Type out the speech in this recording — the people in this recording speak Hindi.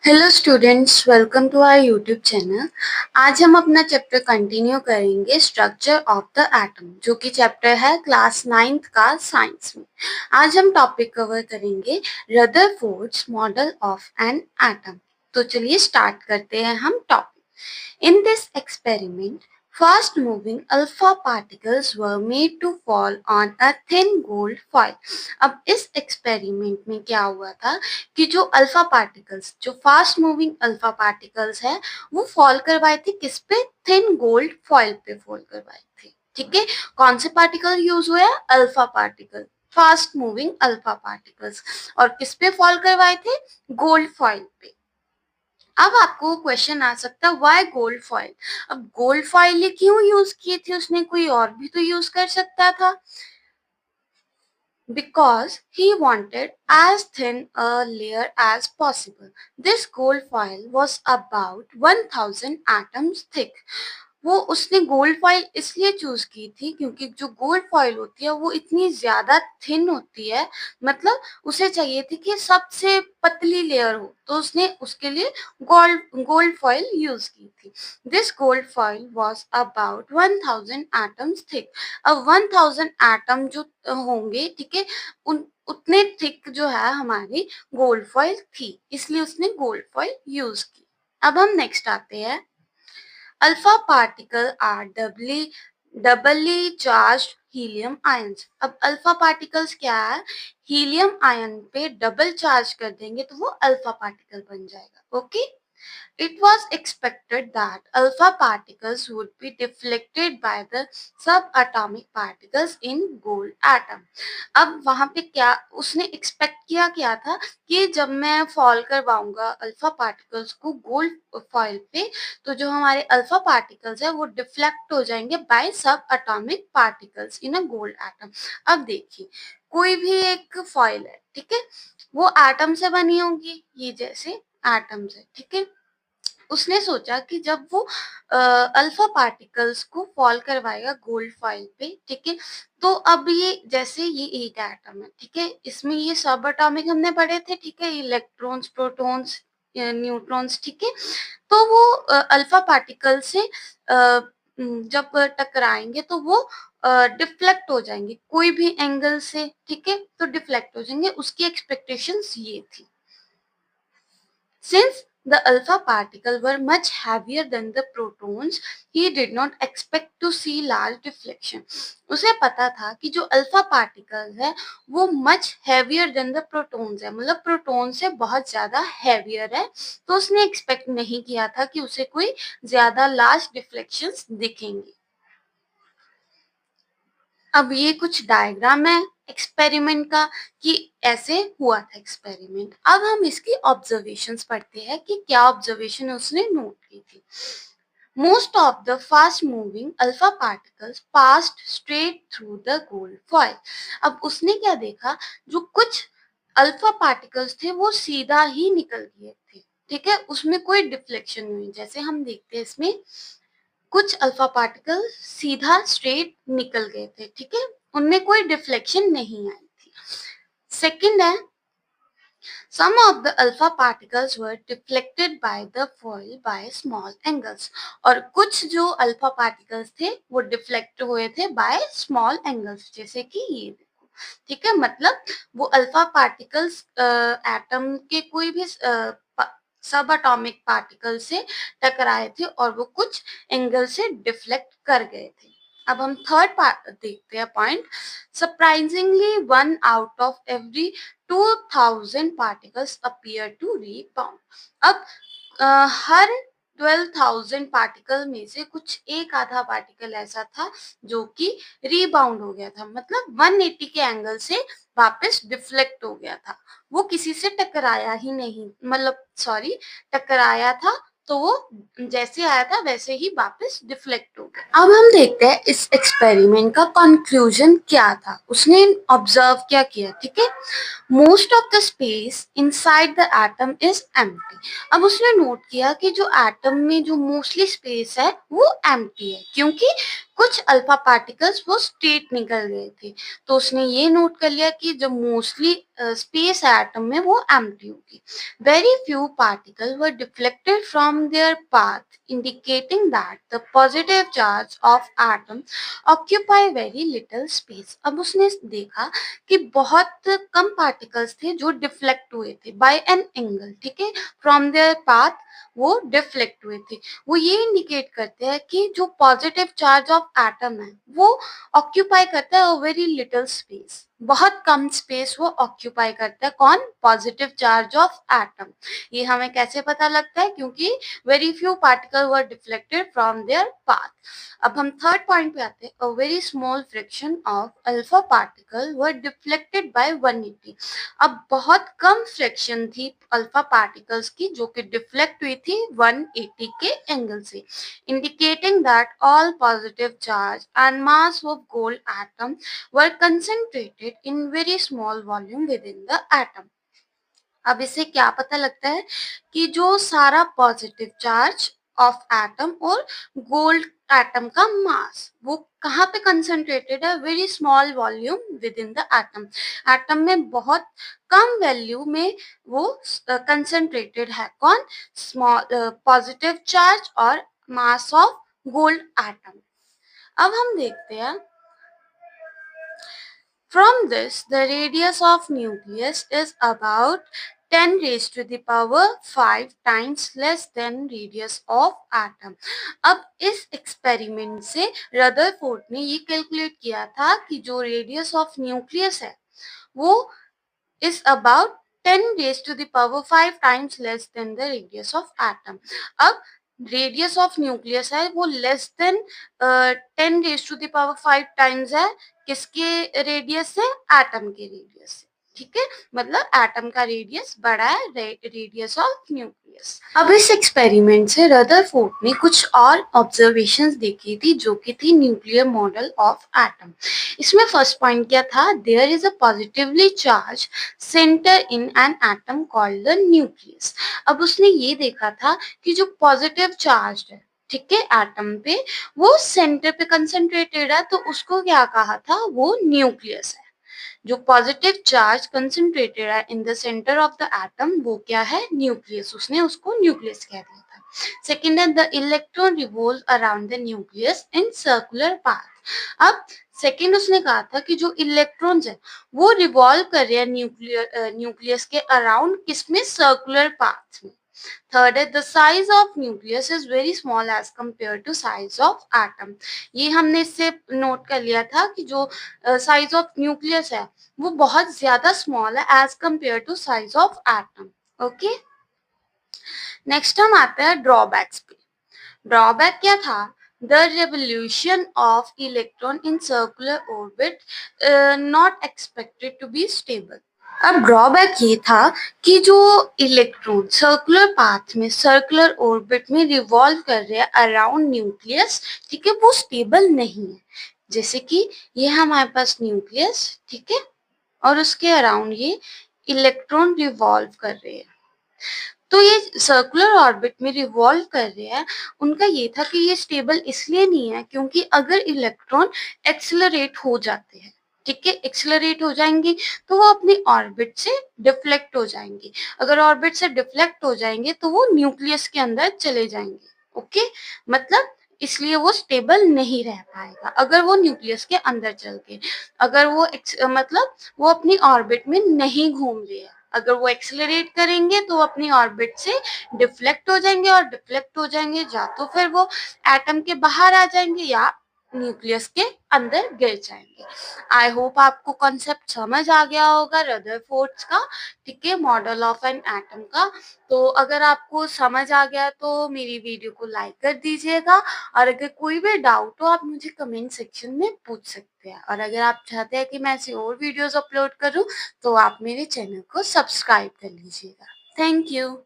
Hello students, welcome to our YouTube channel. आज हम अपना चैप्टर कंटिन्यू करेंगे स्ट्रक्चर ऑफ द एटम, जो कि चैप्टर है क्लास 9th का साइंस में। आज हम टॉपिक कवर करेंगे Rutherford's model of an atom. तो चलिए स्टार्ट करते हैं हम topic. In this experiment fast moving alpha particles were made to fall on a thin gold foil। अब इस एक्सपेरिमेंट में क्या हुआ था कि जो अल्फा पार्टिकल्स, जो फास्ट मूविंग अल्फा पार्टिकल्स है, वो फॉल करवाए थे किस पे? थिन गोल्ड फॉइल पे फॉल करवाए थे। ठीक है, कौन से पार्टिकल यूज हुआ? Alpha particle, fast moving alpha particles. और किस पे फॉल करवाए थे? गोल्ड फॉइल पे। अब आपको क्वेश्चन आ सकता है व्हाई गोल्ड फॉइल? अब गोल्ड फॉइल क्यों यूज किए थे उसने? कोई और भी तो यूज कर सकता था। Because he wanted as thin a layer as possible. This gold foil was about 1000 atoms thick. वो उसने गोल्ड फॉइल इसलिए चूज की थी क्योंकि जो गोल्ड फॉइल होती है वो इतनी ज्यादा थिन होती है, मतलब उसे चाहिए थी कि सबसे पतली लेयर हो, तो उसने उसके लिए गोल्ड फॉइल यूज की थी। This gold foil was about 1000 atoms thick. अब 1000 एटम जो होंगे, ठीक है, उन उतने थिक जो है हमारी गोल्ड फॉइल थी, इसलिए उसने गोल्ड फॉइल यूज की। अब हम नेक्स्ट आते हैं। Alpha particle are doubly charged helium ions. अब अल्फा पार्टिकल्स क्या है? हीलियम आयन पे डबल चार्ज कर देंगे तो वो अल्फा पार्टिकल बन जाएगा। Okay, it was expected that alpha particles would be deflected by the subatomic particles in gold atom। अब वहां पे क्या उसने एक्सपेक्ट किया, क्या था कि जब मैं फॉल करवाऊंगा अल्फा पार्टिकल्स को गोल्ड फॉइल पे, तो जो हमारे अल्फा पार्टिकल्स है वो डिफ्लेक्ट हो जाएंगे बाय सब atomic particles in a gold atom. अब देखिए, कोई भी एक फॉइल है, ठीक है, वो एटम से बनी होगी, ये जैसे एटम्स है, ठीक है। उसने सोचा कि जब वो अल्फा पार्टिकल्स को फॉल करवाएगा गोल्ड फॉइल पे, ठीक है, तो अब ये जैसे ये एक एटम है, ठीक है, इसमें ये सब एटॉमिक हमने पढ़े थे, ठीक है, इलेक्ट्रॉन्स, प्रोटॉन्स, न्यूट्रॉन्स, ठीक है। तो वो अल्फा पार्टिकल से जब टकराएंगे तो वो डिफ्लेक्ट हो जाएंगे कोई भी एंगल से, ठीक है, तो डिफ्लेक्ट हो जाएंगे। उसकी एक्सपेक्टेशंस ये थी। Since the alpha particles were much heavier than the protons, he did not expect to see large deflection। उसे पता था कि जो अल्फा पार्टिकल्स है वो much heavier than the protons है, मतलब प्रोटॉन से बहुत ज्यादा हैवियर है, तो उसने एक्सपेक्ट नहीं किया था कि उसे कोई ज्यादा लार्ज डिफ्लेक्शंस दिखेंगे। अब ये कुछ डायग्राम है एक्सपेरिमेंट का कि ऐसे हुआ था एक्सपेरिमेंट। अब हम इसकी ऑब्जर्वेशंस पढ़ते हैं कि क्या ऑब्जर्वेशन उसने नोट की थी। Most of the fast moving alpha particles passed straight through the gold foil. अब उसने क्या देखा, जो कुछ अल्फा पार्टिकल्स थे वो सीधा ही निकल गए थे, ठीक है, उसमें कोई डिफ्लेक्शन नहीं। जैसे हम देखते हैं इसमें कुछ अल्फा पार्टिकल सीधा स्ट्रेट निकल गए थे, ठीक है, उनमें कोई डिफ्लेक्शन नहीं आई थी। सेकंड है, some of the alpha particles were deflected by the foil by small angles। और कुछ जो अल्फा पार्टिकल्स थे वो डिफ्लेक्ट हुए थे बाय स्मॉल एंगल्स, जैसे कि ये देखो, ठीक है, मतलब वो अल्फा पार्टिकल्स एटम के कोई भी सब एटॉमिक पार्टिकल से टकराए थे और वो कुछ एंगल से डिफ्लेक्ट कर गए थे। अब हम थर्ड पार्ट देखते हैं point. Surprisingly 1 out of every 2000 particles appear to rebound। अब हर 12,000 पार्टिकल में से कुछ एक आधा पार्टिकल ऐसा था जो कि रीबाउंड हो गया था, मतलब 180 के एंगल से वापस डिफ्लेक्ट हो गया था। वो किसी से टकराया ही नहीं, मतलब सॉरी, टकराया था तो वो जैसे आया था वैसे ही वापस डिफ्लेक्ट हो गया। अब हम देखते हैं इस एक्सपेरिमेंट का कंक्लूजन क्या था। उसने ऑब्जर्व क्या किया, ठीक है, most of the space inside the atom is empty. अब उसने नोट किया कि जो एटम में जो मोस्टली स्पेस है वो एम्प्टी है, क्योंकि कुछ अल्फा पार्टिकल्स वो स्ट्रेट निकल गए थे। तो उसने ये नोट कर लिया कि जो मोस्टली स्पेस है एटम में वो एम्प्टी होगी। Very few particle were deflected from there path indicating that the positive charge of atom occupy very little space. अब उसने देखा कि बहुत कम पार्टिकल्स थे जो डिफ्लेक्ट हुए थे बाय एन एंगल, ठीक है, फ्रॉम देयर पाथ वो डिफ्लेक्ट हुए थे। वो ये इंडिकेट करते हैं कि जो पॉजिटिव चार्ज ऑफ एटम है वो ऑक्यूपाई करता है वेरी लिटिल स्पेस, बहुत कम स्पेस वो ऑक्यूपाई करता है। कौन? Positive charge of atom. ये हमें कैसे पता लगता है? क्योंकि very few particle were deflected from there path. अब हम थर्ड पॉइंट पे आते हैं। A very small fraction of alpha particle were deflected by 180। अब बहुत कम फ्रैक्शन थी अल्फा पार्टिकल्स की जो कि डिफ्लेक्ट हुई थी 180 के एंगल से, indicating that all positive charge and mass of gold atom were concentrated in very small volume with in the atom. अब इससे क्या पता लगता है कि जो सारा पॉजिटिव चार्ज ऑफ एटम और गोल्ड एटम का मास वो कहाँ पे कंसंट्रेटेड है? Very small volume with in the atom. Atom में बहुत कम वैल्यू में वो कंसंट्रेटेड है। कौन? स्मॉल पॉजिटिव चार्ज और मास ऑफ गोल्ड एटम। अब हम देखते हैं। From this, the radius of nucleus is about 10 raised to the power 5 times less than radius of atom. अब इस एक्सपेरिमेंट से रदरफोर्ड ने ये कैलकुलेट किया था कि जो रेडियस ऑफ न्यूक्लियस है वो is about 10 raised to the power 5 times less than the radius of atom. अब रेडियस ऑफ न्यूक्लियस है वो less than 10 raise to the power 5 times है किसके रेडियस से? एटम के रेडियस से, ठीक है, मतलब एटम का रेडियस बड़ा है रेडियस ऑफ न्यूक्लियस। अब इस एक्सपेरिमेंट से रदरफोर्ड ने कुछ और ऑब्जर्वेशंस देखी थी जो कि थी न्यूक्लियर मॉडल ऑफ एटम। इसमें फर्स्ट पॉइंट क्या था? There is a positively charge centre in an atom called the nucleus. अब उसने ये देखा था कि जो पॉजिटिव चार्ज है, ठीक है, एटम पे वो सेंटर पे कंसंट्रेटेड है, तो उसको क्या कहा था? वो न्यूक्लियस है। जो पॉजिटिव चार्ज कंसंट्रेटेड है in the centre of the atom वो क्या है? न्यूक्लियस। उसने उसको न्यूक्लियस कह दिया था। सेकेंड है the electron revolve around the nucleus in circular path. अब सेकेंड उसने कहा था कि जो इलेक्ट्रॉन्स है वो रिवॉल्व कर रहे हैं न्यूक्लियस के अराउंड, किसमें? सर्कुलर पाथ में। थर्ड है the size of nucleus is very small as compare to size of atom. ये हमने इससे नोट कर लिया था कि जो साइज ऑफ न्यूक्लियस है वो बहुत ज्यादा स्मॉल है as compare to size of atom. Okay, next हम आते हैं ड्रॉबैक्स पे। ड्रॉबैक क्या था? The revolution of electron in circular orbit not expected to be stable. अब ड्रॉबैक ये था कि जो इलेक्ट्रॉन सर्कुलर पाथ में सर्कुलर ऑर्बिट में रिवॉल्व कर रहे हैं अराउंड न्यूक्लियस, ठीक है, वो स्टेबल नहीं है। जैसे कि ये हमारे पास न्यूक्लियस, ठीक है, और उसके अराउंड ये इलेक्ट्रॉन रिवॉल्व कर रहे हैं। तो ये सर्कुलर ऑर्बिट में रिवॉल्व कर रहे हैं, उनका ये था कि ये स्टेबल इसलिए नहीं है क्योंकि अगर इलेक्ट्रॉन एक्सेलरेट हो जाते हैं, ठीक है, एक्सेलरेट हो जाएंगे तो वो अपनी ऑर्बिट से डिफ्लेक्ट हो जाएंगे। अगर ऑर्बिट से डिफ्लेक्ट हो जाएंगे तो वो न्यूक्लियस के अंदर चले जाएंगे। ओके, मतलब इसलिए वो स्टेबल नहीं रह पाएगा अगर वो न्यूक्लियस के अंदर चल के, अगर वो मतलब वो अपनी ऑर्बिट में नहीं घूम रहे हैं। अगर वो एक्सेलरेट करेंगे तो अपनी ऑर्बिट से डिफ्लेक्ट हो जाएंगे, और डिफ्लेक्ट हो जाएंगे या तो फिर वो एटम के बाहर आ जाएंगे या न्यूक्लियस के अंदर गिर जाएंगे। आई होप आपको कॉन्सेप्ट समझ आ गया होगा रदरफोर्ड्स का, ठीक है, मॉडल ऑफ एन एटम का। तो अगर आपको समझ आ गया तो मेरी वीडियो को लाइक कर दीजिएगा, और अगर कोई भी डाउट हो आप मुझे कमेंट सेक्शन में पूछ सकते हैं, और अगर आप चाहते हैं कि मैं ऐसी और वीडियोस अपलोड करूं तो आप मेरे चैनल को सब्सक्राइब कर लीजिएगा। Thank you.